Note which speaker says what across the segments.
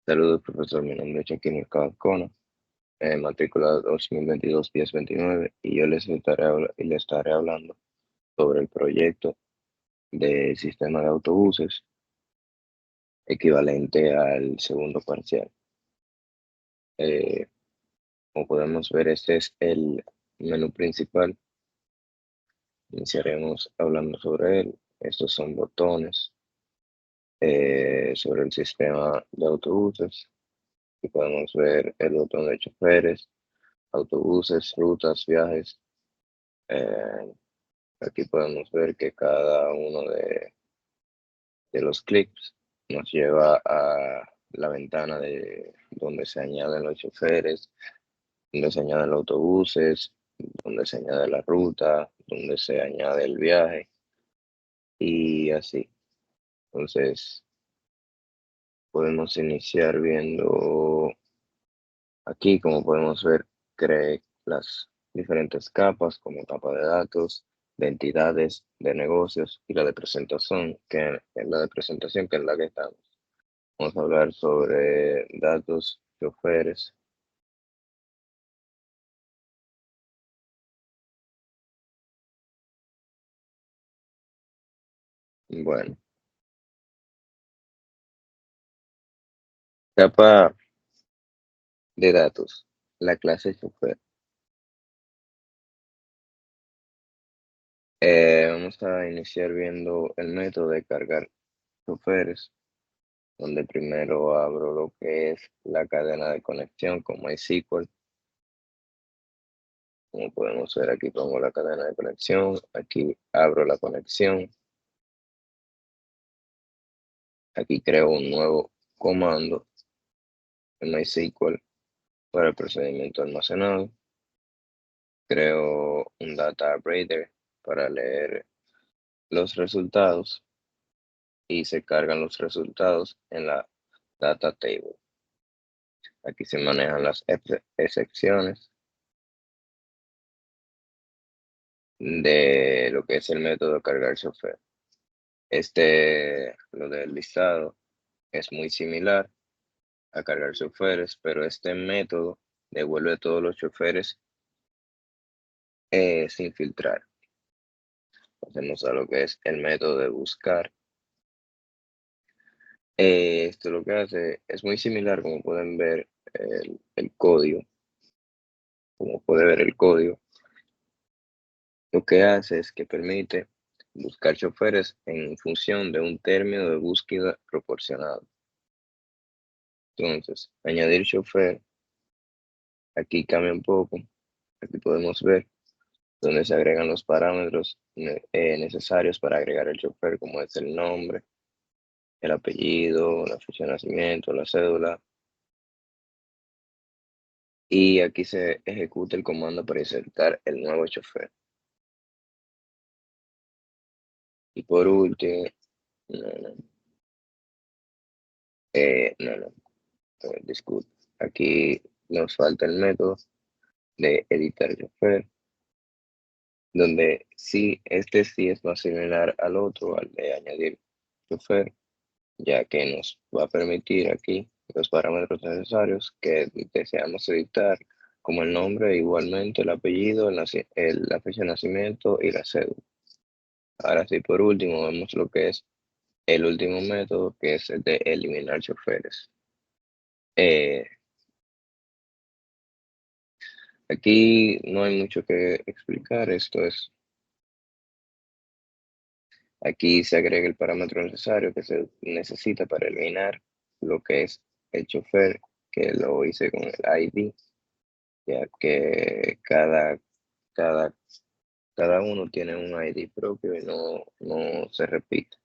Speaker 1: Saludos, profesor. Mi nombre es Joaquín Cascona, matrícula 2022-1029, y yo le estaré hablando sobre el proyecto de sistema de autobuses equivalente al segundo parcial. Eh, Como podemos ver, este es el menú principal. Iniciaremos hablando sobre él. Estos son botones sobre el sistema de autobuses. Y podemos ver el botón de choferes, autobuses, rutas, viajes. Eh, Aquí podemos ver que cada uno de los clics nos lleva a la ventana de donde se añaden los choferes, donde se añaden los autobuses, donde se añade la ruta, donde se añade el viaje y así. Entonces, podemos iniciar viendo aquí, como podemos ver, cree las diferentes capas como capa de datos, de entidades, de negocios y la de presentación, que es la de presentación, que es la que estamos. Vamos a hablar sobre datos, choferes. Bueno, capa de datos, la clase chofer. Vamos a iniciar viendo el método de cargar choferes, donde primero abro lo que es la cadena de conexión con MySQL. Como podemos ver, aquí pongo la cadena de conexión, aquí abro la conexión, aquí creo un nuevo comando en MySQL para el procedimiento almacenado, creo un data upgrader para leer los resultados y se cargan los resultados en la data table. Aquí se manejan las excepciones de lo que es el método de cargar chofer. Lo del listado, es muy similar a cargar choferes, pero este método devuelve todos los choferes sin filtrar. Hacemos a lo que es el método de buscar. Esto lo que hace es muy similar, como pueden ver, el código. Como puede ver el código, lo que hace es que permite buscar choferes en función de un término de búsqueda proporcionado. Entonces, añadir chofer, aquí cambia un poco. Aquí podemos ver donde se agregan los parámetros necesarios para agregar el chofer, como es el nombre, el apellido, la fecha de nacimiento, la cédula. Y aquí se ejecuta el comando para insertar el nuevo chofer. Y por último, no, no, no, disculpe. Aquí nos falta el método de editar chofer, donde sí, este sí es más similar al otro, al de añadir chofer, ya que nos va a permitir aquí los parámetros necesarios que deseamos editar, como el nombre, igualmente el apellido, la fecha de nacimiento y la cédula. Ahora sí, por último, vemos lo que es el último método, que es el de eliminar choferes. Eh, Aquí no hay mucho que explicar, aquí se agrega el parámetro necesario que se necesita para eliminar lo que es el chofer, que lo hice con el ID, ya que cada, cada uno tiene un ID propio y no se repite.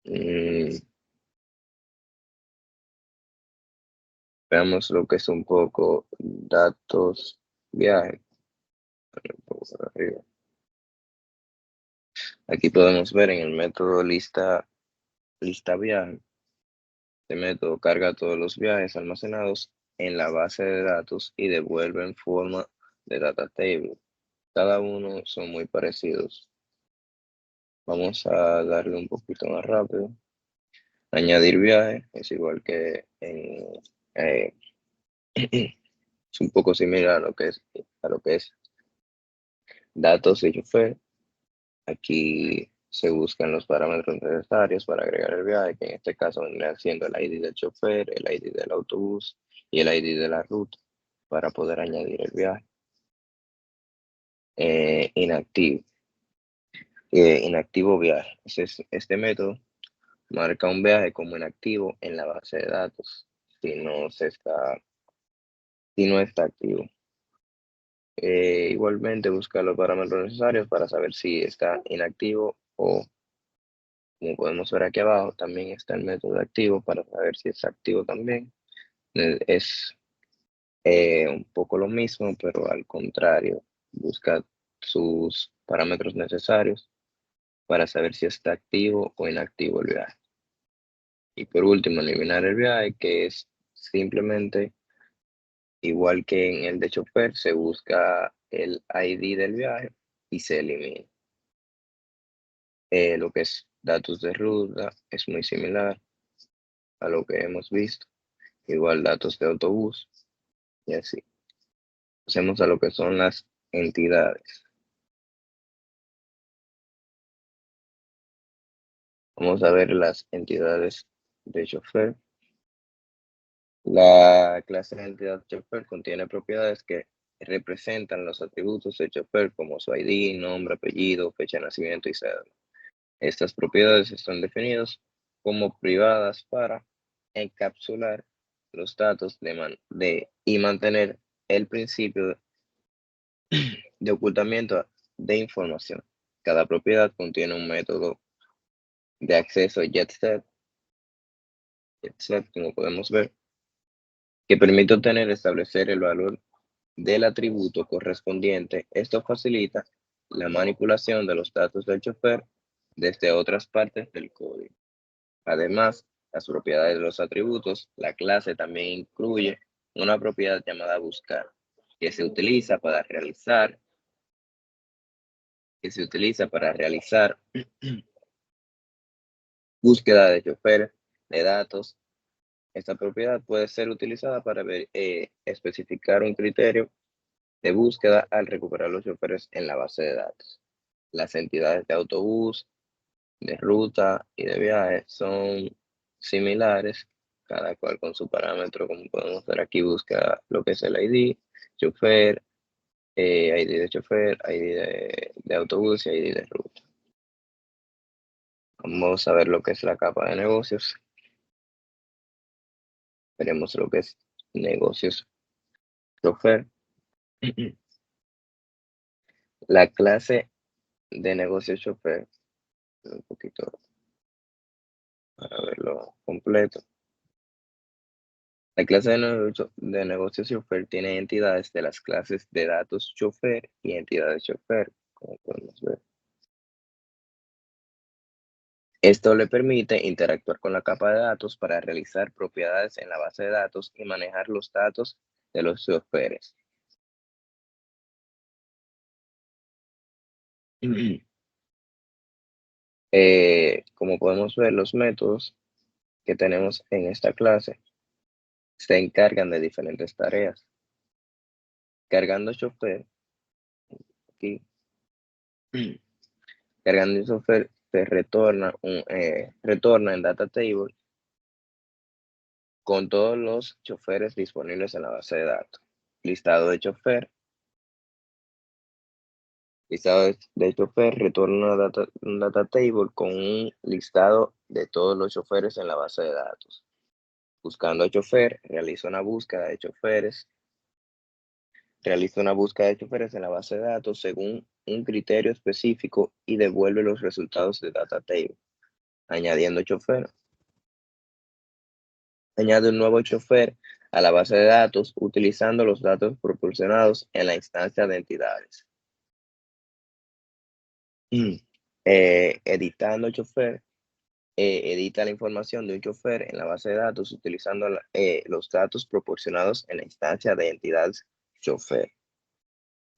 Speaker 1: Mm, Veamos lo que es un poco datos viaje. Un poco para arriba. Aquí podemos ver en el método lista viaje. Este método carga todos los viajes almacenados en la base de datos y devuelve en forma de data table. Cada uno son muy parecidos. Vamos a darle un poquito más rápido. Añadir viaje es igual que es un poco similar a lo que es datos de chofer. Aquí se buscan los parámetros necesarios para agregar el viaje, que en este caso vendría siendo el ID del chofer, el ID del autobús y el ID de la ruta para poder añadir el viaje. Inactivo. Inactivo viaje. Este método marca un viaje como inactivo en la base de datos si no está activo. Igualmente buscar los parámetros necesarios para saber si está inactivo o, como podemos ver aquí abajo, también está el método activo para saber si está activo también. Es un poco lo mismo, pero al contrario, busca sus parámetros necesarios para saber si está activo o inactivo el viaje. Y por último, eliminar el viaje, que es simplemente igual que en el de chofer, se busca el ID del viaje y se elimina. Lo que es datos de ruta es muy similar a lo que hemos visto. Igual datos de autobús y así. Pasemos a lo que son las entidades. Vamos a ver las entidades de chofer. La clase de entidad chofer contiene propiedades que representan los atributos de chofer como su ID, nombre, apellido, fecha de nacimiento y cédula. Estas propiedades están definidas como privadas para encapsular los datos y mantener el principio de ocultamiento de información. Cada propiedad contiene un método de acceso JET-SET, como podemos ver, que permite establecer el valor del atributo correspondiente. Esto facilita la manipulación de los datos del chofer desde otras partes del código. Además, las propiedades de los atributos, la clase también incluye una propiedad llamada buscar, que se utiliza para realizar búsqueda de choferes, de datos. Esta propiedad puede ser utilizada para especificar un criterio de búsqueda al recuperar los choferes en la base de datos. Las entidades de autobús, de ruta y de viaje son similares, cada cual con su parámetro, como podemos ver aquí, busca lo que es el ID, chofer, ID de chofer, ID de autobús y ID de ruta. Vamos a ver lo que es la capa de negocios. Veremos lo que es negocios chofer. La clase de negocios chofer, un poquito para verlo completo. La clase de negocios chofer tiene entidades de las clases de datos chofer y entidades chofer, como podemos ver. Esto le permite interactuar con la capa de datos para realizar propiedades en la base de datos y manejar los datos de los choferes. Como podemos ver, los métodos que tenemos en esta clase se encargan de diferentes tareas. Cargando chofer, aquí, cargando el chofer se retorna en data table con todos los choferes disponibles en la base de datos. Listado de chofer. Listado de chofer retorna un data table con un listado de todos los choferes en la base de datos. Buscando a chofer, realiza una búsqueda de choferes. Realiza una búsqueda de choferes en la base de datos según un criterio específico y devuelve los resultados de data table. Añadiendo chofer. Añade un nuevo chofer a la base de datos utilizando los datos proporcionados en la instancia de entidades. Editando chofer, edita la información de un chofer en la base de datos utilizando los datos proporcionados en la instancia de entidades chofer.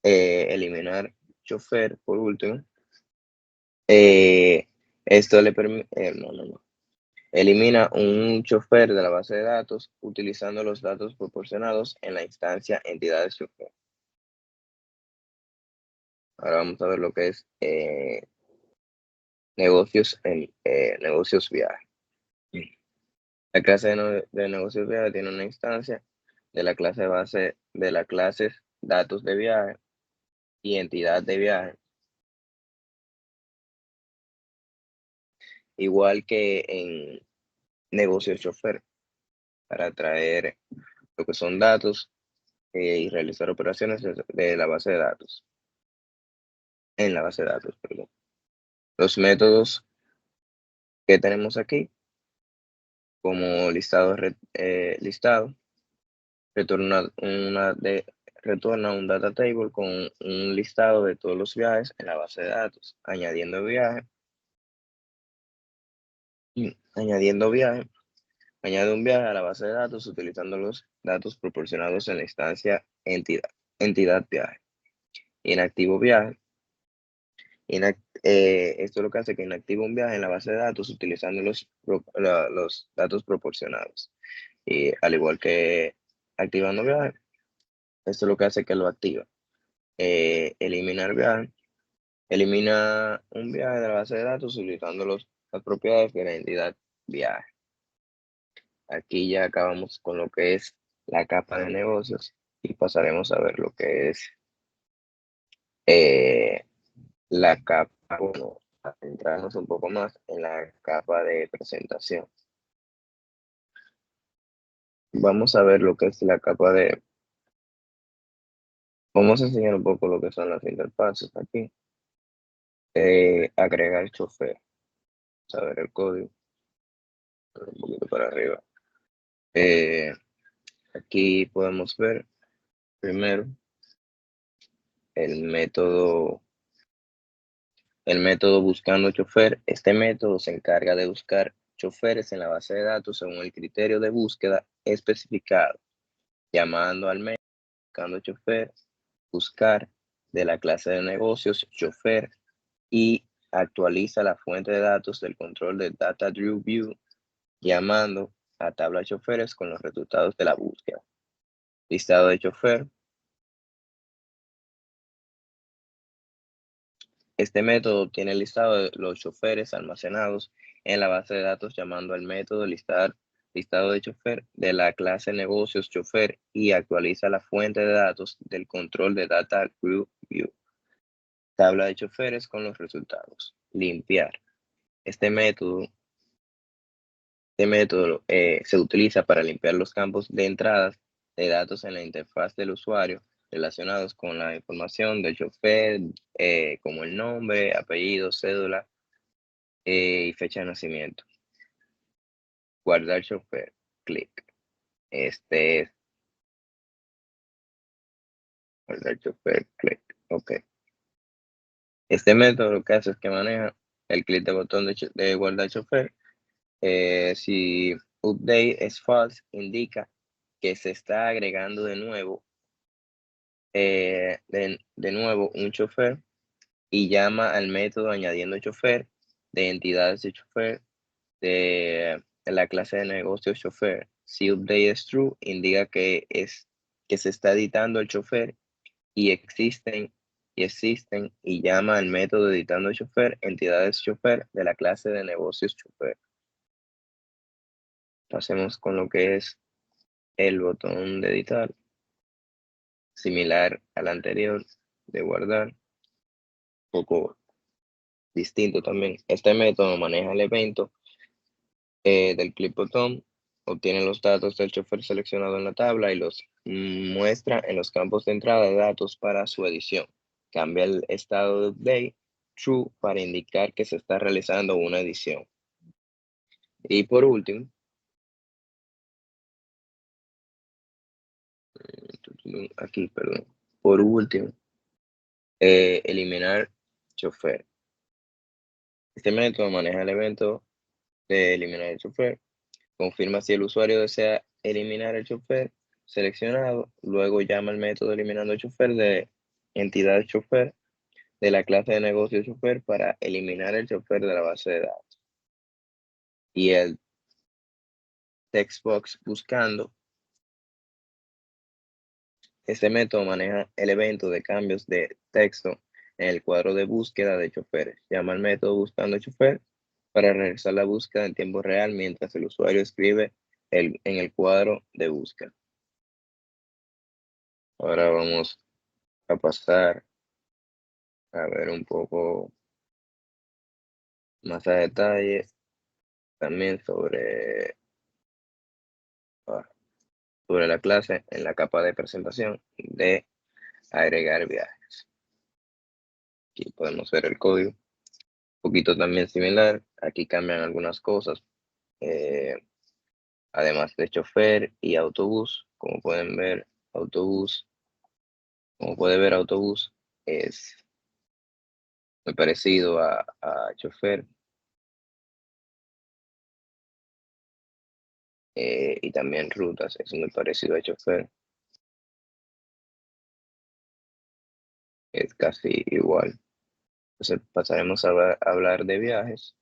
Speaker 1: Eliminar chofer por último. Esto le permite, Elimina un chofer de la base de datos utilizando los datos proporcionados en la instancia entidades chofer. Ahora vamos a ver lo que es negocios viaje. La clase de negocios viaje tiene una instancia de la clase base de la clase datos de viaje y entidad de viaje, igual que en negocios chofer, para traer lo que son datos y realizar operaciones de la base de datos, en la base de datos, perdón. Los métodos que tenemos aquí, como listado, retorna retorna un data table con un listado de todos los viajes en la base de datos, añadiendo viaje, añadiendo viaje, añade un viaje a la base de datos utilizando los datos proporcionados en la instancia entidad viaje. Inactivo viaje. Esto es lo que hace que inactive un viaje en la base de datos utilizando los datos proporcionados. Y al igual que activando viaje, esto es lo que hace que lo activa. Eliminar viaje. Elimina un viaje de la base de datos utilizando las propiedades de la entidad viaje. Aquí ya acabamos con lo que es la capa de negocios y pasaremos a ver lo que es eh, la capa, bueno, a centrarnos un poco más en la capa de presentación. Vamos a ver lo que es la capa de, vamos a enseñar un poco lo que son las interfaces aquí. Agregar chofer, saber el código, un poquito para arriba. Aquí podemos ver primero el método buscando chofer. Este método se encarga de buscar choferes en la base de datos según el criterio de búsqueda especificado, llamando al método buscando chofer, buscar de la clase de negocios chofer y actualiza la fuente de datos del control de Data Drill View, llamando a tabla de choferes con los resultados de la búsqueda. Listado de chofer. Este método tiene el listado de los choferes almacenados en la base de datos llamando al método listado de chofer de la clase negocios chofer y actualiza la fuente de datos del control de Data Group View. Tabla de choferes con los resultados. Limpiar. Este método se utiliza para limpiar los campos de entradas de datos en la interfaz del usuario relacionados con la información del chofer, como el nombre, apellido, cédula y fecha de nacimiento. Guardar chofer, clic. Este es guardar chofer, clic. Ok. Este método lo que hace es que maneja el clic de botón de guardar chofer. Si update es false, indica que se está agregando de nuevo un chofer y llama al método añadiendo chofer de entidades de chofer de la clase de negocios chofer. Si update es true, indica que se está editando el chofer y existen y llama al método editando chofer entidades chofer de la clase de negocios chofer. Pasemos con lo que es el botón de editar, similar al anterior de guardar, un poco distinto también. Este método maneja el evento del clip botón, obtiene los datos del chofer seleccionado en la tabla y los muestra en los campos de entrada de datos para su edición. Cambia el estado de update true para indicar que se está realizando una edición. Y por último, aquí, perdón, por último, eliminar chofer. Este método maneja el evento de eliminar el chofer. Confirma si el usuario desea eliminar el chofer seleccionado. Luego llama al método eliminando chofer de entidad chofer de la clase de negocio chofer para eliminar el chofer de la base de datos. Y textbox buscando. Este método maneja el evento de cambios de texto en el cuadro de búsqueda de choferes. Llama al método buscando chofer para realizar la búsqueda en tiempo real mientras el usuario escribe en el cuadro de búsqueda. Ahora vamos a pasar a ver un poco más a detalle también sobre la clase en la capa de presentación de agregar viajes. Aquí podemos ver el código. Un poquito también similar. Aquí cambian algunas cosas. Además de chofer y autobús, como pueden ver, autobús, autobús es muy parecido a chofer, y también rutas es muy parecido a chofer, es casi igual. Entonces pasaremos a hablar de viajes,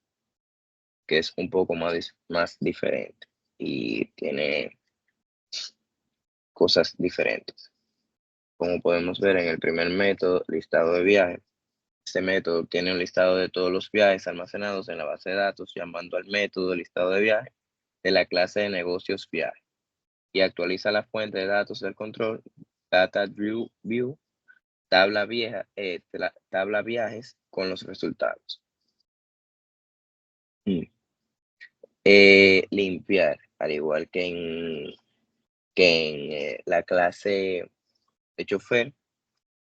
Speaker 1: que es un poco más diferente y tiene cosas diferentes. Como podemos ver en el primer método, listado de viajes. Este método tiene un listado de todos los viajes almacenados en la base de datos, llamando al método listado de viajes de la clase de negocios viaje, y actualiza la fuente de datos del control Data View tabla viajes con los resultados. Limpiar, al igual que en la clase de chofer.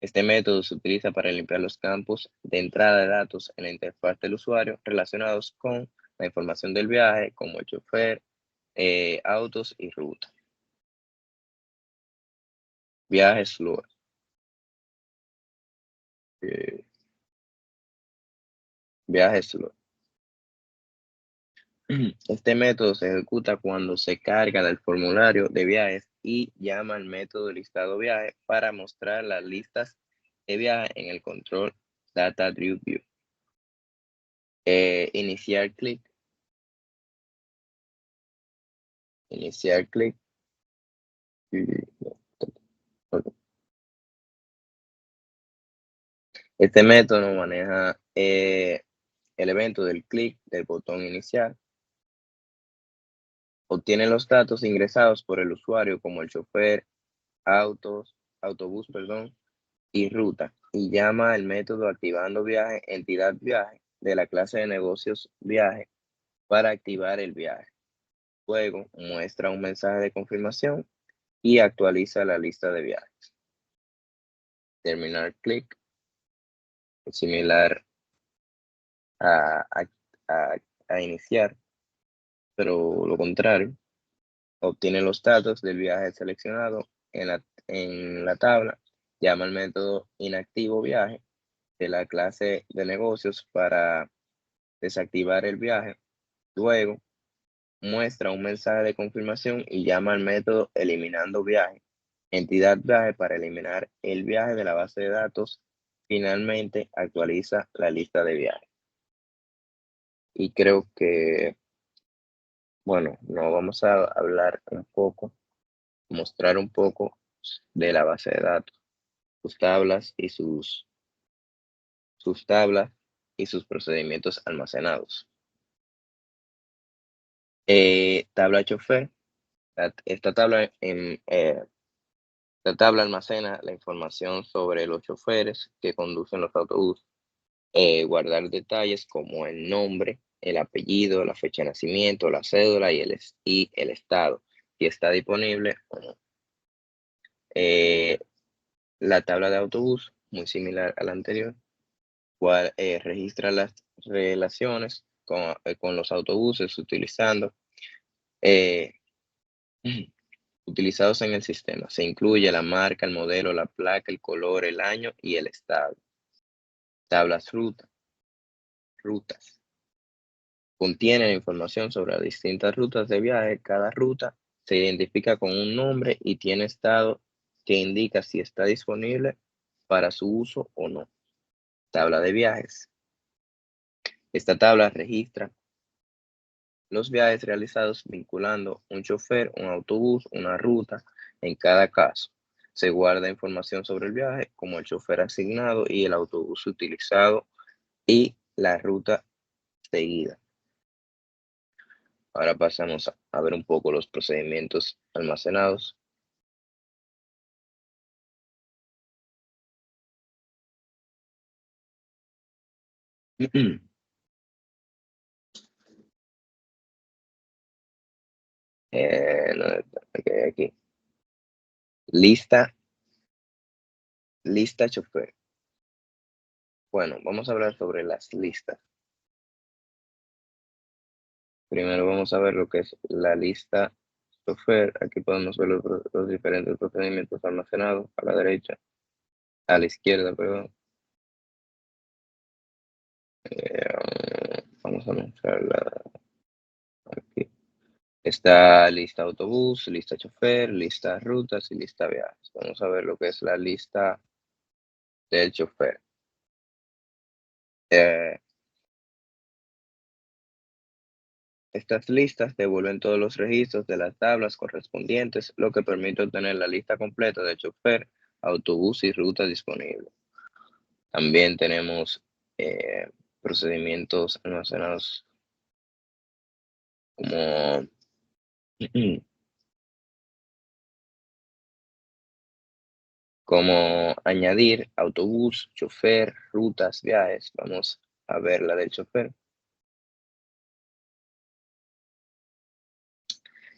Speaker 1: Este método se utiliza para limpiar los campos de entrada de datos en la interfaz del usuario relacionados con la información del viaje, como el chofer, autos y ruta. Viajes luego. Viajes luego. Este método se ejecuta cuando se carga del formulario de viajes y llama al método listado viaje para mostrar las listas de viaje en el control Data View. Iniciar clic. Este método maneja el evento del clic del botón inicial. Obtiene los datos ingresados por el usuario como el chofer, autobús, y ruta, y llama al método activando viaje, entidad viaje de la clase de negocios viaje para activar el viaje. Luego muestra un mensaje de confirmación y actualiza la lista de viajes. Terminar clic, similar a, a iniciar, pero lo contrario. Obtiene los datos del viaje seleccionado en la tabla, llama al método inactivo viaje de la clase de negocios para desactivar el viaje. Luego muestra un mensaje de confirmación y llama al método eliminando viaje, entidad viaje para eliminar el viaje de la base de datos. Finalmente actualiza la lista de viajes. Y creo que, bueno, no vamos a hablar un poco, mostrar un poco de la base de datos, sus tablas y sus tablas y sus procedimientos almacenados. Tabla chofer. Esta tabla, esta tabla almacena la información sobre los choferes que conducen los autobuses. Guardar detalles como el nombre, el apellido, la fecha de nacimiento, la cédula y el estado, si está disponible o no. La tabla de autobús, muy similar a la anterior, cual registra las relaciones con los autobuses eh, utilizados en el sistema. Se incluye la marca, el modelo, la placa, el color, el año y el estado. Tablas rutas. Contienen información sobre las distintas rutas de viaje. Cada ruta se identifica con un nombre y tiene estado que indica si está disponible para su uso o no. Tabla de viajes. Esta tabla registra los viajes realizados vinculando un chofer, un autobús, una ruta. En cada caso, se guarda información sobre el viaje, como el chofer asignado y el autobús utilizado y la ruta seguida. Ahora pasamos a ver un poco los procedimientos almacenados. No, ok, aquí. Lista, lista chofer. Bueno, vamos a hablar sobre las listas. Primero vamos a ver lo que es la lista chofer. Aquí podemos ver los diferentes procedimientos almacenados a la derecha, a la izquierda, perdón. Vamos a mostrarla aquí. Está lista autobús, lista chofer, lista rutas y lista viajes. Vamos a ver lo que es la lista del chofer. Eh, Estas listas devuelven todos los registros de las tablas correspondientes, lo que permite obtener la lista completa de chofer, autobús y ruta disponible. También tenemos eh, procedimientos almacenados como como añadir autobús, chofer, rutas, viajes. Vamos a ver la del chofer.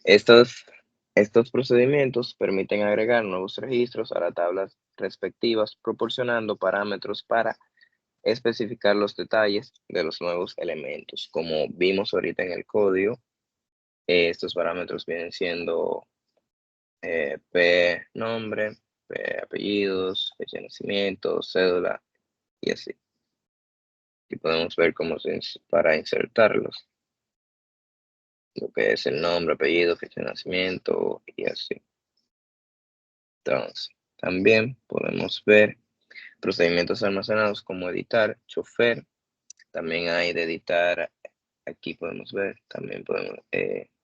Speaker 1: Estos, estos procedimientos permiten agregar nuevos registros a las tablas respectivas, proporcionando parámetros para especificar los detalles de los nuevos elementos. Como vimos ahorita en el código, estos parámetros vienen siendo P nombre, P apellidos, fecha de nacimiento, cédula y así. Y podemos ver cómo para insertarlos, lo que es el nombre, apellido, fecha de nacimiento y así. Entonces, también podemos ver procedimientos almacenados como editar, chofer. También hay de editar, aquí podemos ver, también podemos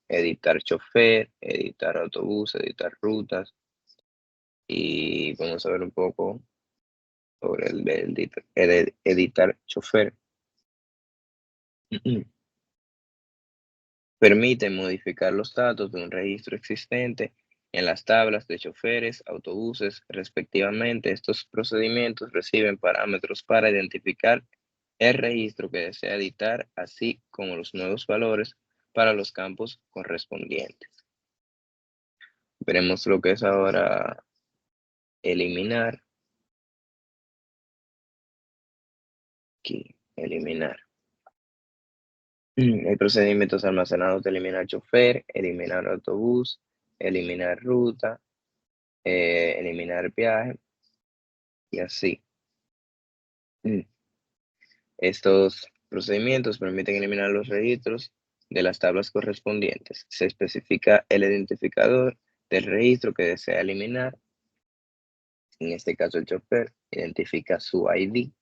Speaker 1: editar chofer, editar autobús, editar rutas. Y vamos a ver un poco sobre el de editar chofer. Permite modificar los datos de un registro existente en las tablas de choferes, autobuses, respectivamente. Estos procedimientos reciben parámetros para identificar el registro que desea editar, así como los nuevos valores para los campos correspondientes. Veremos lo que es ahora eliminar. Aquí, eliminar. Hay procedimientos almacenados de eliminar chofer, eliminar autobús, eliminar ruta, eliminar viaje y así. Mm. Estos procedimientos permiten eliminar los registros de las tablas correspondientes. Se especifica el identificador del registro que desea eliminar. En este caso, el chofer identifica su ID,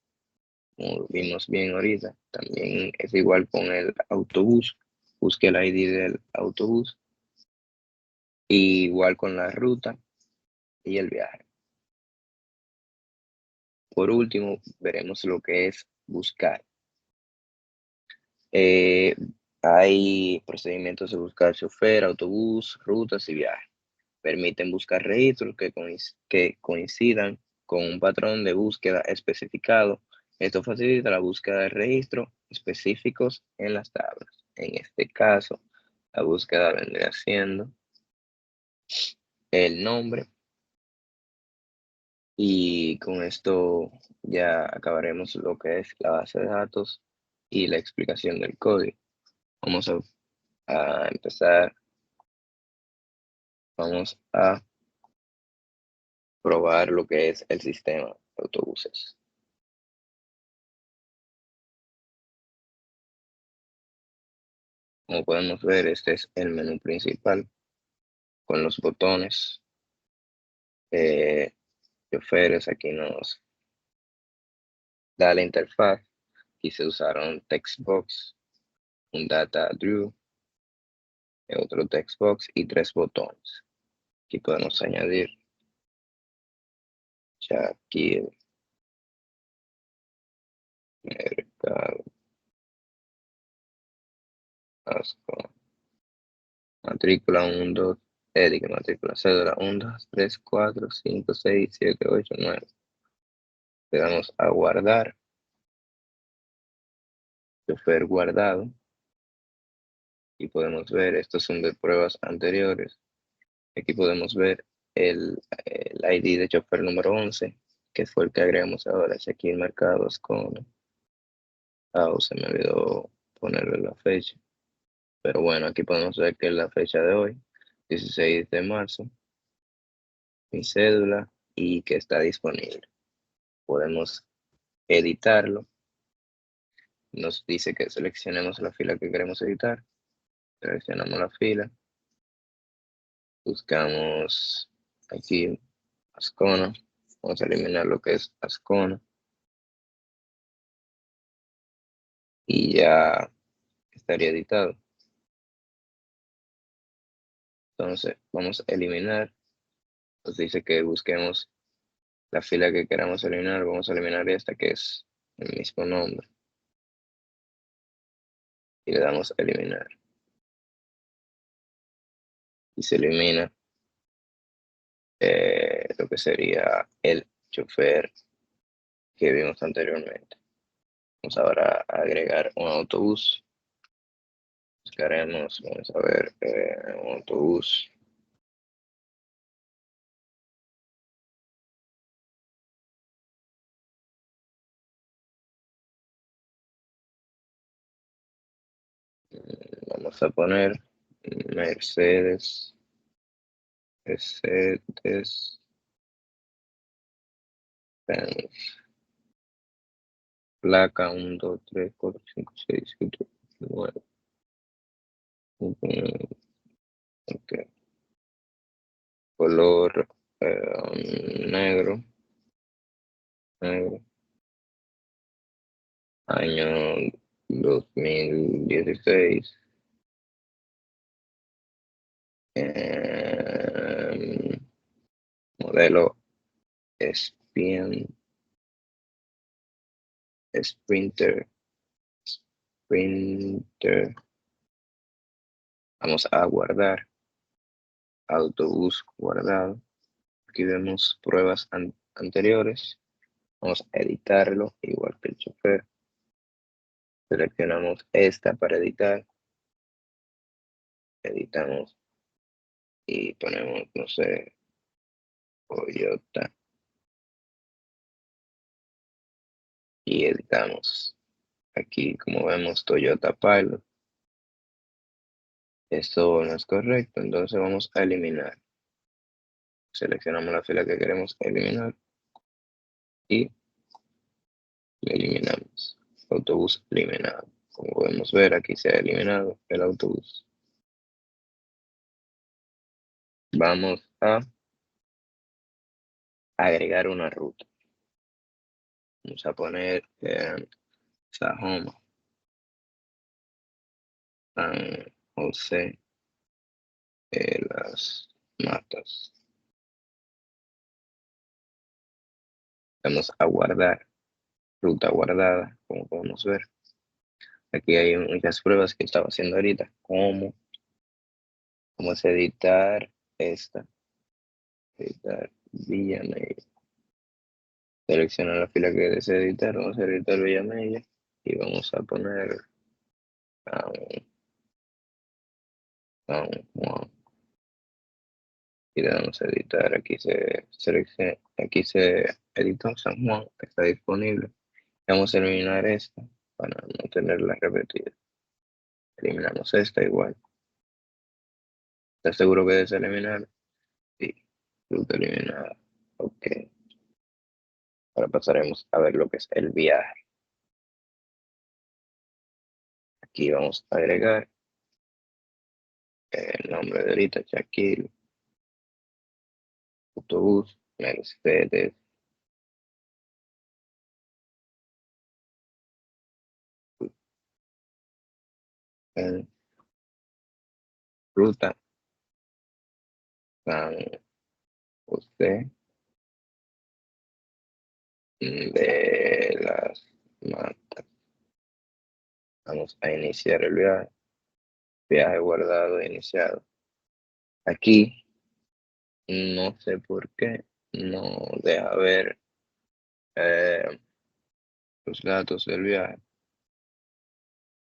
Speaker 1: como vimos bien ahorita. También es igual con el autobús. Busque el ID del autobús. Y igual con la ruta y el viaje. Por último, veremos lo que es buscar. Eh, Hay procedimientos de buscar chofer, autobús, rutas y viajes. Permiten buscar registros que coincidan con un patrón de búsqueda especificado. Esto facilita la búsqueda de registros específicos en las tablas. En este caso, la búsqueda vendría siendo el nombre y con esto ya acabaremos lo que es la base de datos y la explicación del código. Vamos a empezar. Vamos a probar lo que es el sistema de autobuses. Como podemos ver, este es el menú principal con los botones. Choferes, aquí nos da la interfaz. Aquí se usaron textbox, un data drew, otro text box y 3 botones. Aquí podemos añadir Shaquille Mercado Ascona. Matrícula 1, 2, matrícula cédula 1, 2, 3, 4, 5, 6, 7, 8, 9. Le damos a guardar. Chofer guardado. Y podemos ver, estos son de pruebas anteriores. Aquí podemos ver el ID de chofer número 11, que fue el que agregamos ahora. Aquí marcados con... se me olvidó ponerle la fecha. Pero bueno, aquí podemos ver que es la fecha de hoy, 16 de marzo, mi cédula y que está disponible. Podemos editarlo. Nos dice que seleccionemos la fila que queremos editar. Seleccionamos la fila. Buscamos aquí Ascona. Vamos a eliminar lo que es Ascona. Y ya estaría editado. Entonces vamos a eliminar. Nos dice que busquemos la fila que queramos eliminar. Vamos a eliminar esta que es el mismo nombre. Y le damos a eliminar. Y se elimina lo que sería el chofer que vimos anteriormente. Vamos ahora a agregar un autobús. Buscaremos, vamos a ver, un autobús. Vamos a poner Mercedes, Mercedes, Benz, placa 1, 2, 3, 4, 5, 6, 7, 9. Okay. Color negro, negro. Año 2016. Modelo Sprinter, Sprinter. Vamos a guardar. Autobús guardado. Aquí vemos pruebas anteriores. Vamos a editarlo, igual que el chofer. Seleccionamos esta para editar. Editamos y ponemos, no sé, Toyota. Y editamos. Aquí, como vemos, Toyota Pilot. Esto no es correcto, entonces vamos a eliminar. Seleccionamos la fila que queremos eliminar y le eliminamos. Autobús eliminado. Como podemos ver, aquí se ha eliminado el autobús. Vamos a agregar una ruta. Vamos a poner Sajoma, San José de las Matas. Vamos a guardar, ruta guardada, como podemos ver. Aquí hay muchas pruebas que estaba haciendo ahorita, como cómo es editar esta, editar Villamella. Selecciona la fila que desea editar, vamos a editar Villamella y vamos a poner San Juan. Y le damos a editar, aquí se selecciona, aquí se editó San Juan, está disponible. Vamos a eliminar esta para no tenerla repetida. Eliminamos esta igual. ¿Estás seguro que debes eliminar? Sí, ruta eliminada. Ok. Ahora pasaremos a ver lo que es el viaje. Aquí vamos a agregar el nombre de ahorita, Shaquille, autobús, Mercedes, Ruta, San José de las Matas. Vamos a iniciar el viaje. Viaje guardado e iniciado. Aquí, no sé por qué, no deja ver los datos del viaje.